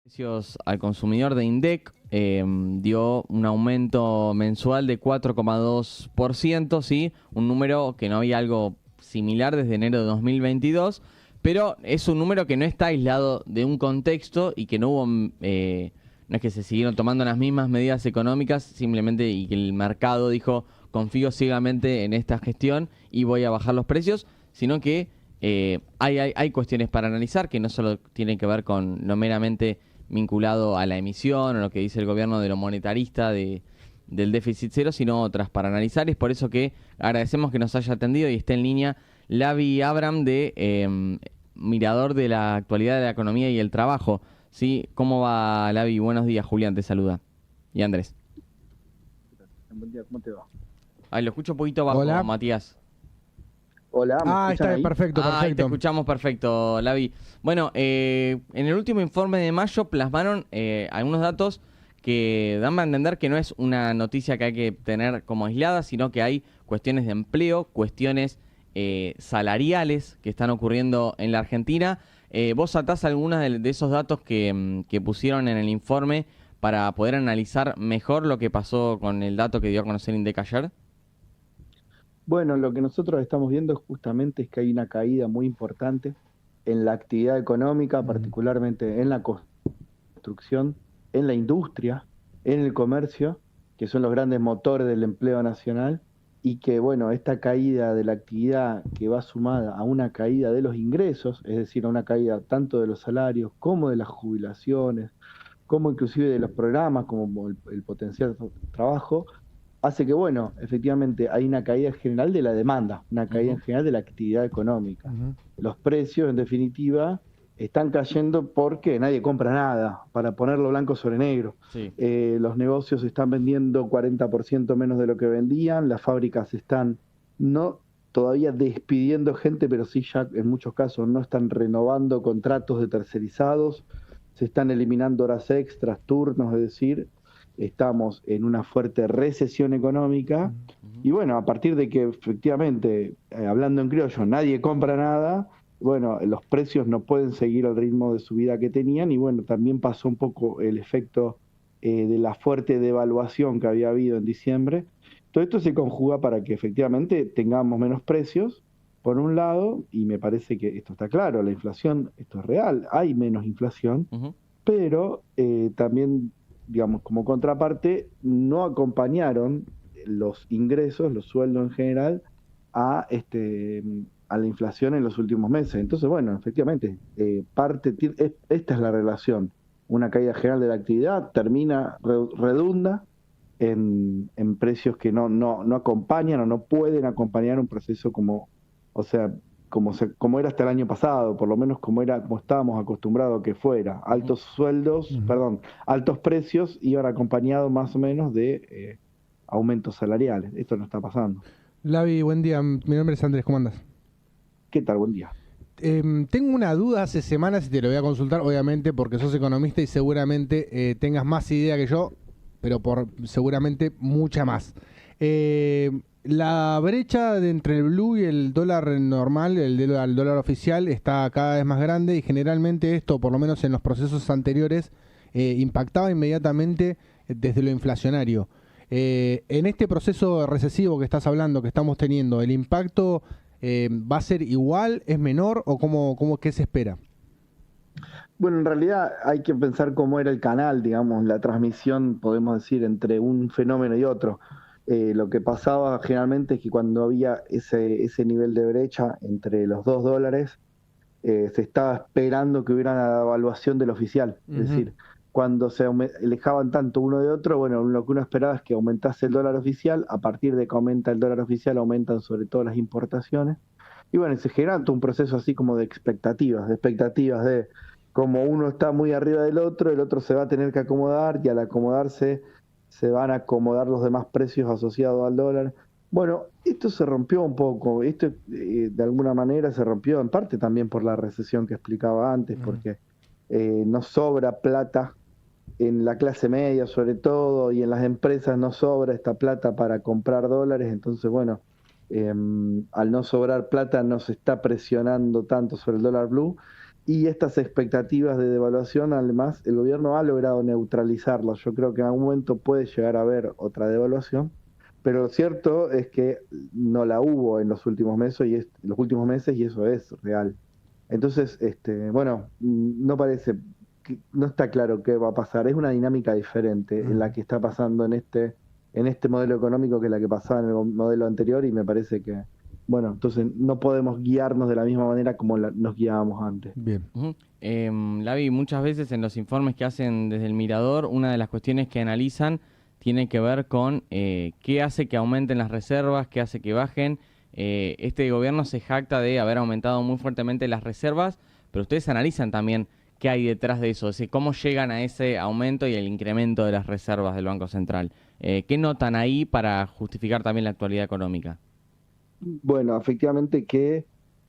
Precios al consumidor de INDEC dio un aumento mensual de 4,2%, ¿sí? Un número que no había algo similar desde enero de 2022, pero es un número que no está aislado de un contexto y que no hubo, no es que se siguieron tomando las mismas medidas económicas, simplemente y que el mercado dijo, confío ciegamente en esta gestión y voy a bajar los precios, sino que hay cuestiones para analizar que no solo tienen que ver con lo meramente vinculado a la emisión o lo que dice el gobierno de lo monetarista del déficit cero, sino otras para analizar. Es por eso que agradecemos que nos haya atendido y esté en línea Lavi Abram de Mirador de la Actualidad de la Economía y el Trabajo. ¿Sí? ¿Cómo va, Lavi? Buenos días, Julián te saluda. Y Andrés. Buen día, ¿cómo te va? Ay, lo escucho un poquito bajo, Hola. Matías. Hola, ¿me escuchan Está ahí? perfecto, Ahí te perfecto. escuchamos perfecto, Lavi. Bueno, en el último informe de mayo plasmaron algunos datos que dan a entender que no es una noticia que hay que tener como aislada, sino que hay cuestiones de empleo, cuestiones salariales que están ocurriendo en la Argentina. ¿Vos atás algunos de esos datos que pusieron en el informe para poder analizar mejor lo que pasó con el dato que dio a conocer INDEC ayer? Bueno, lo que nosotros estamos viendo justamente es que hay una caída muy importante en la actividad económica, particularmente en la construcción, en la industria, en el comercio, que son los grandes motores del empleo nacional, y que, bueno, esta caída de la actividad que va sumada a una caída de los ingresos, es decir, a una caída tanto de los salarios como de las jubilaciones, como inclusive de los programas, como el potencial trabajo, hace que, bueno, efectivamente hay una caída general de la demanda, una caída en Ujú. general de la actividad económica. Ujú. Los precios, en definitiva, están cayendo porque nadie compra nada, para ponerlo blanco sobre negro. Sí. Los negocios están vendiendo 40% menos de lo que vendían, las fábricas están no todavía despidiendo gente, pero sí ya en muchos casos no están renovando contratos de tercerizados, se están eliminando horas extras, turnos, es decir, estamos en una fuerte recesión económica Ujú. y bueno, a partir de que efectivamente, hablando en criollo, nadie compra nada, bueno, los precios no pueden seguir el ritmo de subida que tenían y bueno, también pasó un poco el efecto de la fuerte devaluación que había habido en diciembre. Todo esto se conjuga para que efectivamente tengamos menos precios, por un lado, y me parece que esto está claro, la inflación, esto es real, hay menos inflación, Ujú. pero también, digamos, como contraparte, no acompañaron los ingresos, los sueldos en general, a la inflación en los últimos meses. Entonces, bueno, efectivamente, esta es la relación. Una caída general de la actividad redunda en precios que no acompañan o no pueden acompañar un proceso como, o sea, como era hasta el año pasado, por lo menos como estábamos acostumbrados a que fuera. Ujú. Altos sueldos, Ujú. perdón, altos precios iban acompañados más o menos de aumentos salariales. Esto no está pasando. Lavi, buen día. Mi nombre es Andrés, ¿cómo andas? ¿Qué tal? Buen día. Tengo una duda hace semanas y te lo voy a consultar, obviamente, porque sos economista y seguramente tengas más idea que yo, pero por seguramente mucha más. La brecha entre el blue y el dólar normal, el dólar oficial, está cada vez más grande y generalmente esto, por lo menos en los procesos anteriores, impactaba inmediatamente desde lo inflacionario. En este proceso recesivo que estás hablando, que estamos teniendo, ¿el impacto va a ser igual, es menor o qué se espera? Bueno, en realidad hay que pensar cómo era el canal, digamos, la transmisión, podemos decir, entre un fenómeno y otro. Lo que pasaba generalmente es que cuando había ese nivel de brecha entre los $2, se estaba esperando que hubiera una devaluación del oficial. Es Ujú. decir, cuando se alejaban tanto uno de otro, bueno, lo que uno esperaba es que aumentase el dólar oficial. A partir de que aumenta el dólar oficial, aumentan sobre todo las importaciones. Y bueno, se genera todo un proceso así como de expectativas de como uno está muy arriba del otro, el otro se va a tener que acomodar y al acomodarse se van a acomodar los demás precios asociados al dólar. Bueno, esto se rompió un poco, esto de alguna manera se rompió en parte también por la recesión que explicaba antes, Ujú. porque no sobra plata en la clase media sobre todo y en las empresas no sobra esta plata para comprar dólares, entonces bueno, al no sobrar plata no se está presionando tanto sobre el dólar blue Y estas expectativas de devaluación, además, el gobierno ha logrado neutralizarlas. Yo creo que en algún momento puede llegar a haber otra devaluación, pero lo cierto es que no la hubo en los últimos meses y eso es real. Entonces, bueno, no parece, no está claro qué va a pasar. Es una dinámica diferente en la que está pasando en este modelo económico que la que pasaba en el modelo anterior y me parece que, bueno, entonces no podemos guiarnos de la misma manera como nos guiábamos antes. Bien. Lavi, muchas veces en los informes que hacen desde el Mirador, una de las cuestiones que analizan tiene que ver con qué hace que aumenten las reservas, qué hace que bajen. Este gobierno se jacta de haber aumentado muy fuertemente las reservas, pero ustedes analizan también qué hay detrás de eso, es decir, cómo llegan a ese aumento y el incremento de las reservas del Banco Central. ¿Qué notan ahí para justificar también la actualidad económica? Bueno, efectivamente que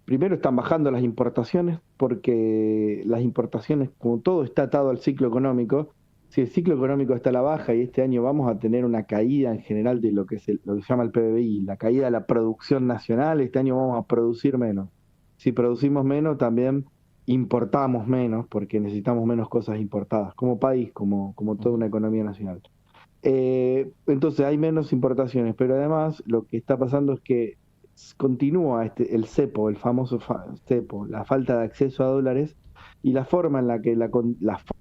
primero están bajando las importaciones porque las importaciones, como todo está atado al ciclo económico, si el ciclo económico está a la baja y este año vamos a tener una caída en general de lo que lo que se llama el PBI, la caída de la producción nacional, este año vamos a producir menos. Si producimos menos, también importamos menos porque necesitamos menos cosas importadas, como país, como toda una economía nacional. Entonces hay menos importaciones, pero además lo que está pasando es que continúa el cepo, el famoso cepo, la falta de acceso a dólares y la forma en la que la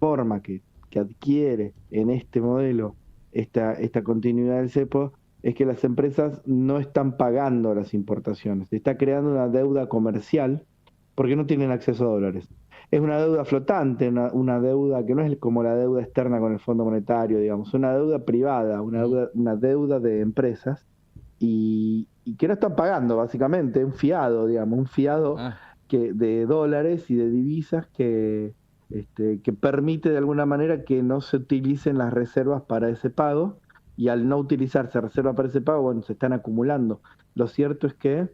forma que adquiere en este modelo esta continuidad del cepo es que las empresas no están pagando las importaciones, se está creando una deuda comercial porque no tienen acceso a dólares. Es una deuda flotante, una deuda que no es como la deuda externa con el Fondo Monetario, digamos, una deuda privada, una deuda de empresas y que no están pagando, básicamente, un fiado, digamos, un fiado de dólares y de divisas que permite de alguna manera que no se utilicen las reservas para ese pago y al no utilizarse reserva para ese pago, bueno, se están acumulando. Lo cierto es que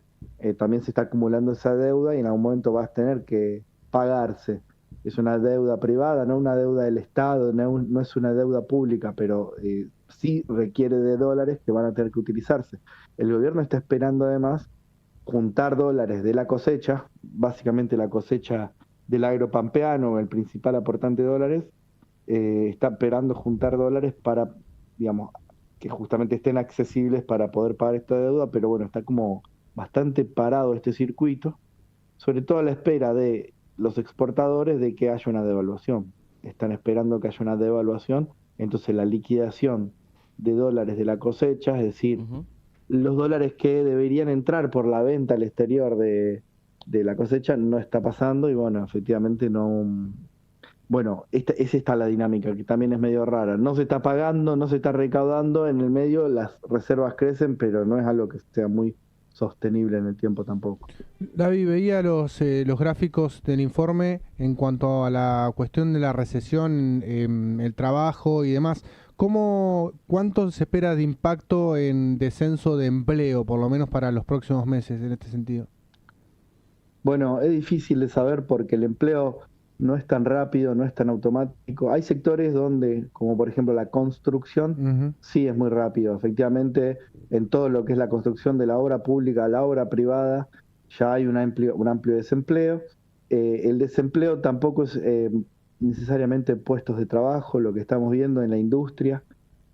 también se está acumulando esa deuda y en algún momento va a tener que pagarse. Es una deuda privada, no una deuda del Estado, no es una deuda pública, pero sí requiere de dólares que van a tener que utilizarse. El gobierno está esperando además juntar dólares de la cosecha, básicamente la cosecha del agropampeano, el principal aportante de dólares, está esperando juntar dólares para, digamos, que justamente estén accesibles para poder pagar esta deuda, pero bueno, está como bastante parado este circuito, sobre todo a la espera de los exportadores de que haya una devaluación. Están esperando que haya una devaluación, entonces la liquidación de dólares de la cosecha, es decir, los dólares que deberían entrar por la venta al exterior de la cosecha no está pasando y bueno, efectivamente no. Bueno, es esta la dinámica, que también es medio rara. No se está pagando, no se está recaudando, en el medio las reservas crecen, pero no es algo que sea muy sostenible en el tiempo tampoco. David, veía los gráficos del informe en cuanto a la cuestión de la recesión, el trabajo y demás. ¿Cuánto se espera de impacto en descenso de empleo, por lo menos para los próximos meses en este sentido? Bueno, es difícil de saber porque el empleo no es tan rápido, no es tan automático. Hay sectores donde, como por ejemplo la construcción, sí es muy rápido. Efectivamente, en todo lo que es la construcción de la obra pública a la obra privada, ya hay un amplio desempleo. El desempleo tampoco es necesariamente puestos de trabajo. Lo que estamos viendo en la industria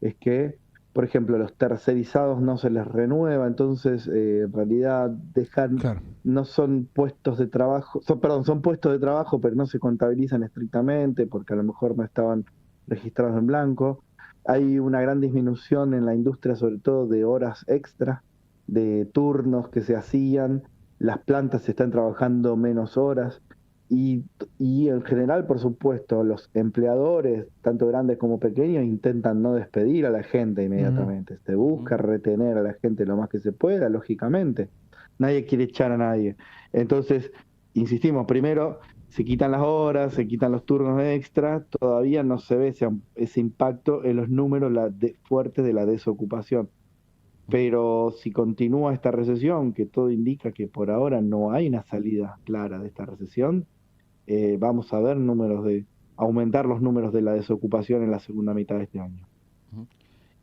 es que, por ejemplo, los tercerizados no se les renueva, entonces en realidad Claro. no son puestos de trabajo, son puestos de trabajo, pero no se contabilizan estrictamente porque a lo mejor no estaban registrados en blanco. Hay una gran disminución en la industria, sobre todo de horas extra, de turnos que se hacían, las plantas se están trabajando menos horas y en general, por supuesto, los empleadores, tanto grandes como pequeños, intentan no despedir a la gente inmediatamente. Se busca retener a la gente lo más que se pueda, lógicamente. Nadie quiere echar a nadie. Entonces, insistimos, primero se quitan las horas, se quitan los turnos extra, todavía no se ve ese impacto en los números fuertes de la desocupación. Pero si continúa esta recesión, que todo indica que por ahora no hay una salida clara de esta recesión, vamos a ver aumentar los números de la desocupación en la segunda mitad de este año.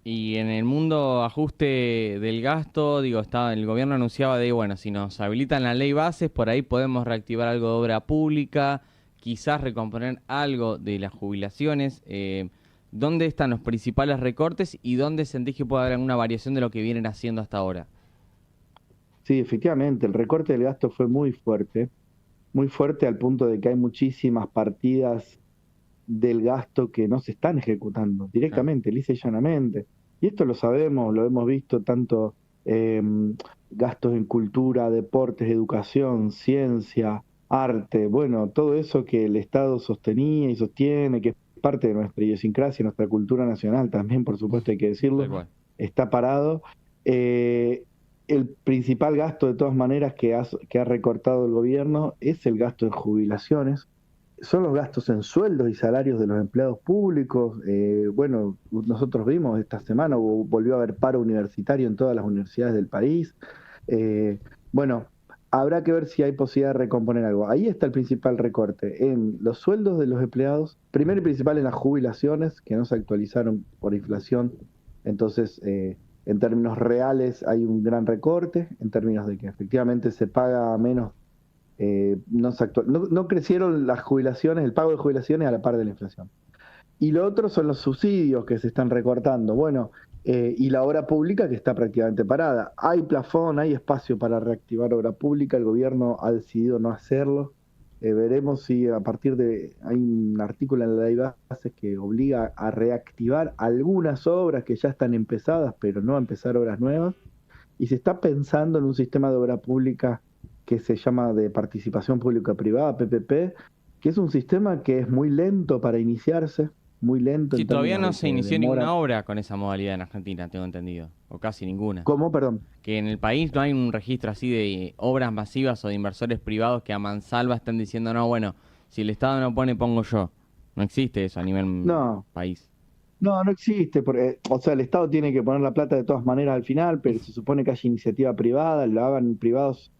Y en el mundo ajuste del gasto, digo, el gobierno anunciaba bueno, si nos habilitan la ley bases, por ahí podemos reactivar algo de obra pública. quizás recomponer algo de las jubilaciones. ¿Dónde están los principales recortes y dónde sentís que puede haber alguna variación de lo que vienen haciendo hasta ahora? Sí, efectivamente, el recorte del gasto fue muy fuerte al punto de que hay muchísimas partidas del gasto que no se están ejecutando Claro. directamente, lisa y llanamente. Y esto lo sabemos, lo hemos visto tanto eh, gastos en cultura, deportes, educación, ciencia, arte, bueno, todo eso que el Estado sostenía y sostiene, que es parte de nuestra idiosincrasia, nuestra cultura nacional también, por supuesto hay que Tal decirlo, cual. está parado. Eh, el principal gasto de todas maneras que ha recortado el gobierno es el gasto en jubilaciones, son los gastos en sueldos y salarios de los empleados públicos. Bueno, nosotros vimos esta semana, volvió a haber paro universitario en todas las universidades del país. Eh, bueno, habrá que ver si hay posibilidad de recomponer algo. Ahí está el principal recorte, en los sueldos de los empleados, primero y principal en las jubilaciones, que no se actualizaron por inflación. Entonces, en términos reales hay un gran recorte, en términos de que efectivamente se paga menos, no crecieron las jubilaciones, el pago de jubilaciones a la par de la inflación. Y lo otro son los subsidios que se están recortando. Bueno, y la obra pública que está prácticamente parada. Hay plafón, hay espacio para reactivar obra pública, el gobierno ha decidido no hacerlo. Veremos si a partir de... Hay un artículo en la ley bases que obliga a reactivar algunas obras que ya están empezadas, pero no a empezar obras nuevas. Y se está pensando en un sistema de obra pública que se llama de participación pública-privada, PPP, que es un sistema que es muy lento para iniciarse, muy lento Sí, en todavía términos no de se que inició demora. ninguna obra con esa modalidad en Argentina, tengo entendido, o casi ninguna. ¿Cómo? Perdón. Que en el país no hay un registro así de obras masivas o de inversores privados que a mansalva están diciendo, no, bueno, si el Estado no pone, pongo yo. No existe eso a nivel No, país. no existe, porque, o sea, el Estado tiene que poner la plata de todas maneras al final, pero se supone que hay iniciativa privada, lo hagan privados,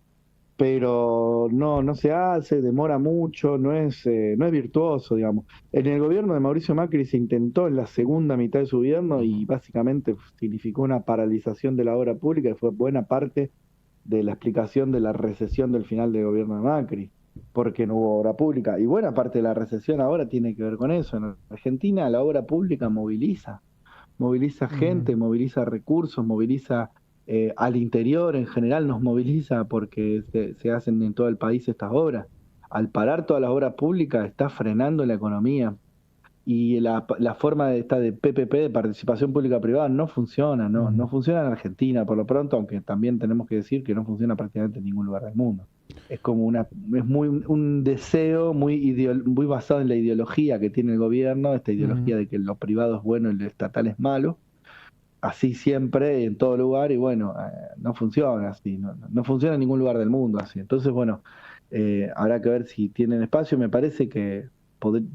pero no se hace, demora mucho, no es virtuoso, digamos. En el gobierno de Mauricio Macri se intentó en la segunda mitad de su gobierno Ujú. y básicamente significó una paralización de la obra pública y fue buena parte de la explicación de la recesión del final del gobierno de Macri, porque no hubo obra pública. Y buena parte de la recesión ahora tiene que ver con eso. En Argentina la obra pública moviliza Ujú. gente, moviliza recursos, moviliza al interior en general, nos moviliza porque se hacen en todo el país estas obras. Al parar todas las obras públicas está frenando la economía y la forma de esta de PPP, de participación pública-privada, no funciona, no Ujú. funciona en Argentina por lo pronto, aunque también tenemos que decir que no funciona prácticamente en ningún lugar del mundo. Es como es muy un deseo muy basado en la ideología que tiene el gobierno, esta Ujú. ideología de que lo privado es bueno y lo estatal es malo, así siempre en todo lugar y bueno, no funciona así, no funciona en ningún lugar del mundo así. Entonces, bueno, habrá que ver si tienen espacio. Me parece que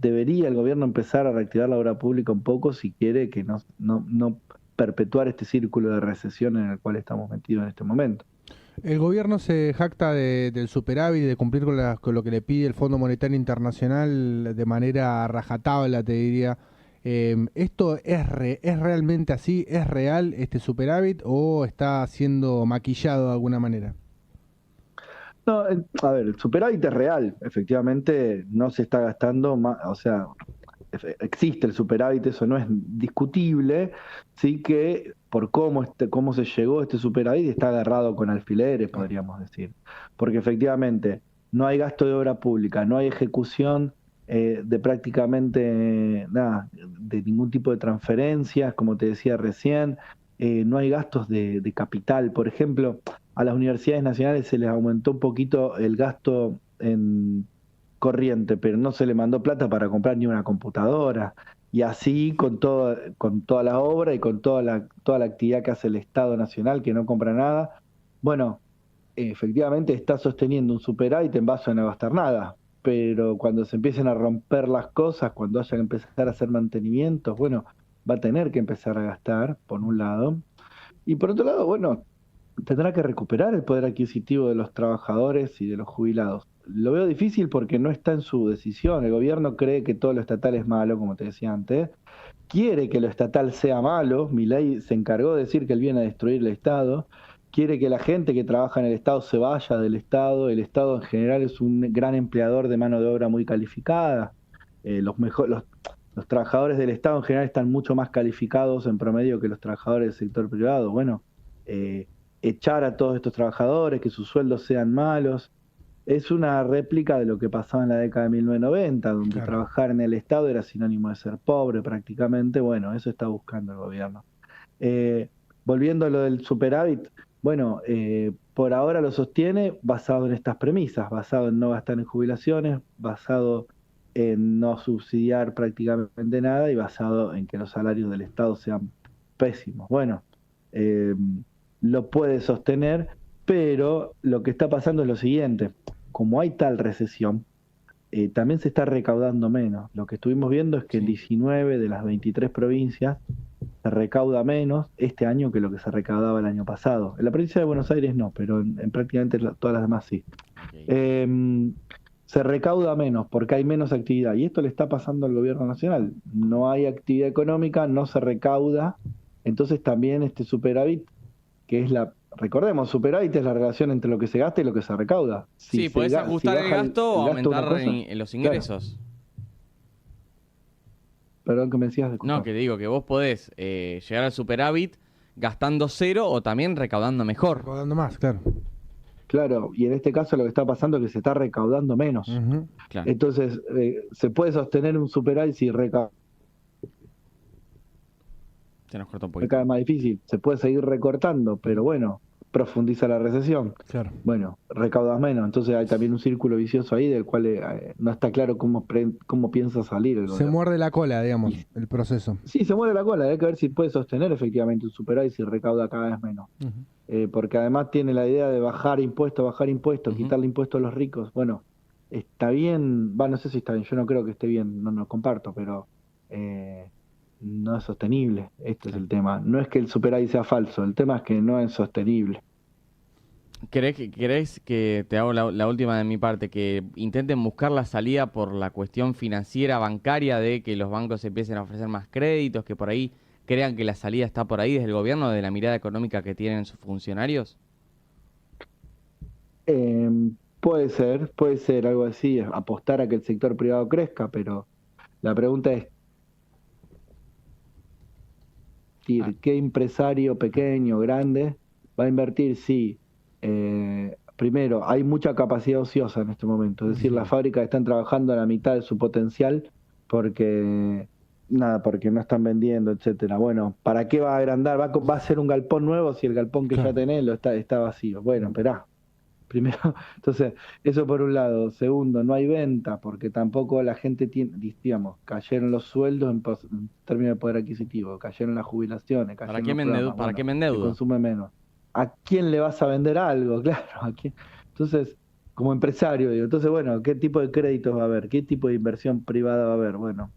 debería el gobierno empezar a reactivar la obra pública un poco si quiere que no perpetuar este círculo de recesión en el cual estamos metidos en este momento. El gobierno se jacta del superávit y de cumplir con lo que le pide el Fondo Monetario Internacional de manera rajatabla, te diría. ¿Esto es realmente así? ¿Es real este superávit o está siendo maquillado de alguna manera? No, a ver, el superávit es real, efectivamente no se está gastando más, o sea, existe el superávit, eso no es discutible, sí que por cómo se llegó a este superávit está agarrado con alfileres, Claro. podríamos decir. Porque efectivamente no hay gasto de obra pública, no hay ejecución de prácticamente nada, de ningún tipo de transferencias, como te decía recién, no hay gastos de capital. Por ejemplo, a las universidades nacionales se les aumentó un poquito el gasto en corriente, pero no se le mandó plata para comprar ni una computadora. Y así con toda la obra y con toda la actividad que hace el Estado Nacional, que no compra nada. Bueno, efectivamente está sosteniendo un superávit en base a no gastar nada. Pero cuando se empiecen a romper las cosas, cuando haya que empezar a hacer mantenimientos, bueno, va a tener que empezar a gastar, por un lado. Y por otro lado, bueno, tendrá que recuperar el poder adquisitivo de los trabajadores y de los jubilados. Lo veo difícil porque no está en su decisión. El gobierno cree que todo lo estatal es malo, como te decía antes. Quiere que lo estatal sea malo. Milei se encargó de decir que él viene a destruir el Estado. quiere que la gente que trabaja en el Estado se vaya del Estado. El Estado en general es un gran empleador de mano de obra muy calificada. Los trabajadores del Estado en general están mucho más calificados en promedio que los trabajadores del sector privado. Bueno, echar a todos estos trabajadores, que sus sueldos sean malos, es una réplica de lo que pasaba en la década de 1990, donde Claro. trabajar en el Estado era sinónimo de ser pobre prácticamente. Bueno, eso está buscando el gobierno. Volviendo a lo del superávit, bueno, por ahora lo sostiene basado en estas premisas, basado en no gastar en jubilaciones, basado en no subsidiar prácticamente nada y basado en que los salarios del Estado sean pésimos. Bueno, lo puede sostener, pero lo que está pasando es lo siguiente: como hay tal recesión, también se está recaudando menos. Lo que estuvimos viendo es que en 19 de las 23 provincias se recauda menos este año que lo que se recaudaba el año pasado. En la provincia de Buenos Aires no, pero en prácticamente todas las demás sí. Se recauda menos porque hay menos actividad, y esto le está pasando al gobierno nacional. No hay actividad económica, no se recauda, entonces también este superávit, que es recordemos, superávit es la relación entre lo que se gasta y lo que se recauda. Sí, podés ajustar el gasto o aumentar los ingresos. Claro. Perdón, que me decías. No, que digo que vos podés llegar al superávit gastando cero o también recaudando mejor. Recaudando más, claro. Claro, y en este caso lo que está pasando es que se está recaudando menos. Claro. Entonces, se puede sostener un superávit si Se nos cortó un poquito. cada vez más difícil. Se puede seguir recortando, pero bueno, profundiza la recesión. Claro. Bueno, recaudas menos. Entonces hay también un círculo vicioso ahí del cual no está claro cómo piensa salir el Se gobierno. muerde la cola, digamos, el proceso. Sí, se muerde la cola. Hay que ver si puede sostener efectivamente un superávit si recauda cada vez menos. Porque además tiene la idea de bajar impuestos, quitarle impuestos a los ricos. Bueno, está bien, no sé si está bien, yo no creo que esté bien, no comparto, pero no es sostenible. Este es el tema. No es que el superávit sea falso, el tema es que no es sostenible. ¿Querés que te hago la última de mi parte, que intenten buscar la salida por la cuestión financiera bancaria, de que los bancos empiecen a ofrecer más créditos, que por ahí crean que la salida está por ahí desde el gobierno, de la mirada económica que tienen sus funcionarios? Puede ser algo así, apostar a que el sector privado crezca, pero la pregunta es, ¿qué empresario pequeño, grande, va a invertir si, primero, hay mucha capacidad ociosa en este momento? Es decir, las fábricas están trabajando a la mitad de su potencial porque no están vendiendo, etcétera. Bueno, ¿para qué va a agrandar? ¿Va a hacer un galpón nuevo si el galpón que ya tenés está vacío? Bueno, esperá. Primero, entonces, eso por un lado. Segundo, no hay venta, porque tampoco la gente tiene, digamos, cayeron los sueldos en términos de poder adquisitivo, cayeron las jubilaciones, cayeron ¿Para qué me endeudo? Se consume menos. ¿A quién le vas a vender algo? Claro, ¿a quién? Entonces, como empresario, digo, entonces, bueno, ¿qué tipo de créditos va a haber? ¿Qué tipo de inversión privada va a haber? Bueno,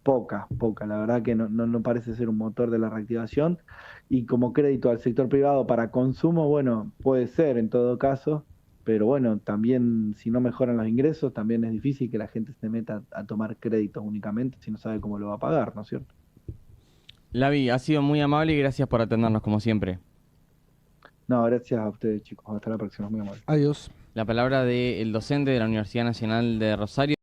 poca, la verdad que no parece ser un motor de la reactivación. Y como crédito al sector privado para consumo, bueno, puede ser en todo caso, pero bueno, también si no mejoran los ingresos, también es difícil que la gente se meta a tomar créditos únicamente si no sabe cómo lo va a pagar, ¿no es cierto? Lavi, ha sido muy amable y gracias por atendernos como siempre. No, gracias a ustedes, chicos. Hasta la próxima, muy amable. Adiós. La palabra del docente de la Universidad Nacional de Rosario.